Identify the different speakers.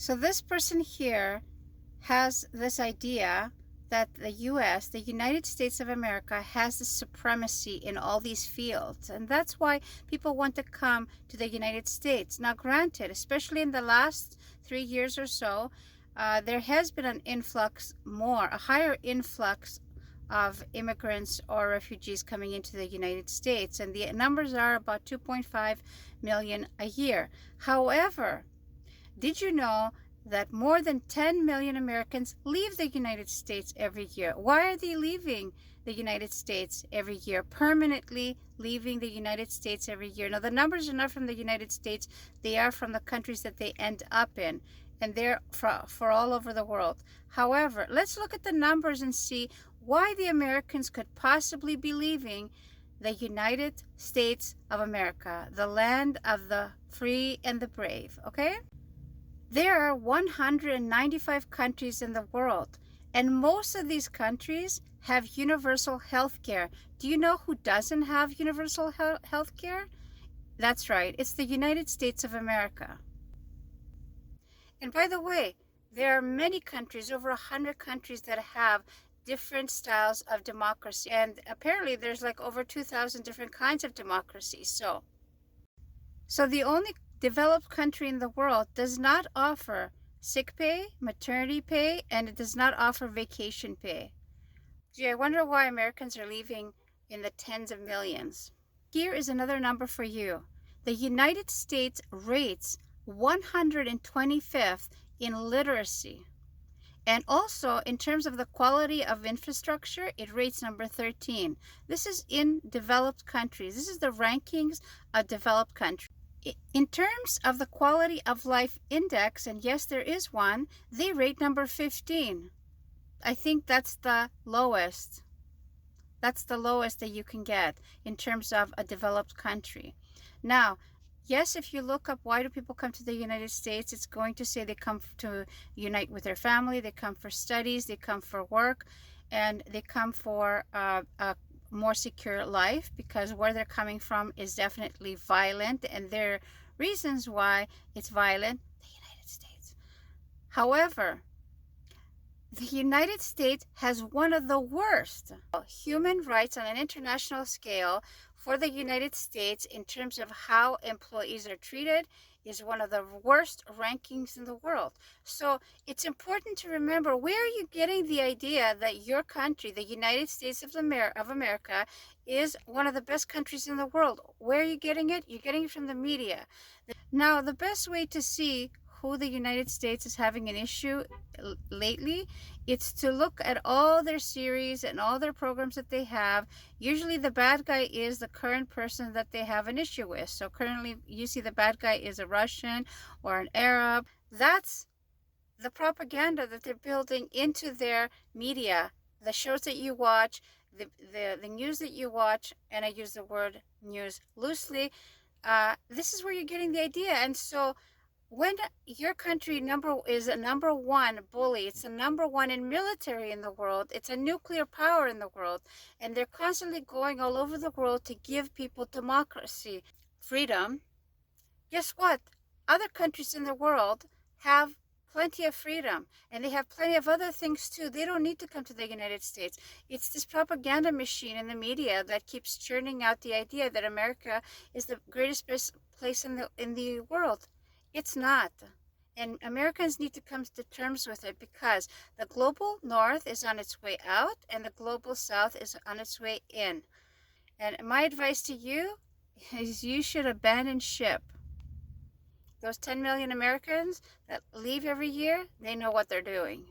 Speaker 1: So this person here has this idea that the US, the United States of America, has the supremacy in all these fields. And that's why people want to come to the United States. Now, granted, especially in the last 3 years or so, there has been an influx a higher influx of immigrants or refugees coming into the United States. And the numbers are about 2.5 million a year. However, did you know that more than 10 million Americans leave the United States every year? Why are they leaving the United States every year, permanently leaving the United States every year? Now, the numbers are not from the United States. They are from the countries that they end up in, and they're for all over the world. However, let's look at the numbers and see why the Americans could possibly be leaving the United States of America, the land of the free and the brave, okay? There are 195 countries in the world, and most of these countries have universal health care. Do you know who doesn't have universal health care? That's right, it's the United States of America. And by the way, there are many countries, over 100 countries, that have different styles of democracy. And apparently there's like over 2,000 different kinds of democracy. So the only developed country in the world does not offer sick pay, maternity pay, and it does not offer vacation pay. Gee, I wonder why Americans are leaving in the tens of millions. Here is another number for you. The United States rates 125th in literacy. And also, in terms of the quality of infrastructure, it rates number 13. This is in developed countries. This is the rankings of developed countries. In terms of the quality of life index, and yes, there is one, they rate number 15. I think that's the lowest. That's the lowest that you can get in terms of a developed country. Now, yes, if you look up why do people come to the United States, it's going to say they come to unite with their family, they come for studies, they come for work, and they come for a more secure life, because where they're coming from is definitely violent, and there are reasons why it's violent, the United States. However, the United States has one of the worst human rights on an international scale. For the United States, in terms of how employees are treated, is one of the worst rankings in the world. So it's important to remember, where are you getting the idea that your country, the United States of America, is one of the best countries in the world? Where are you getting it? You're getting it from the media. Now, the best way to see who the United States is having an issue lately, it's to look at all their series and all their programs that they have. Usually the bad guy is the current person that they have an issue with. So currently you see the bad guy is a Russian or an Arab. That's the propaganda that they're building into their media, the shows that you watch, the news that you watch, and I use the word news loosely. This is where you're getting the idea. And so when your country is a number one bully, it's a number one in military in the world, it's a nuclear power in the world, and they're constantly going all over the world to give people democracy, freedom, guess what? Other countries in the world have plenty of freedom, and they have plenty of other things too. They don't need to come to the United States. It's this propaganda machine in the media that keeps churning out the idea that America is the greatest place in the world. It's not. And Americans need to come to terms with it, because the global north is on its way out and the global south is on its way in. And my advice to you is you should abandon ship. Those 10 million Americans that leave every year, they know what they're doing.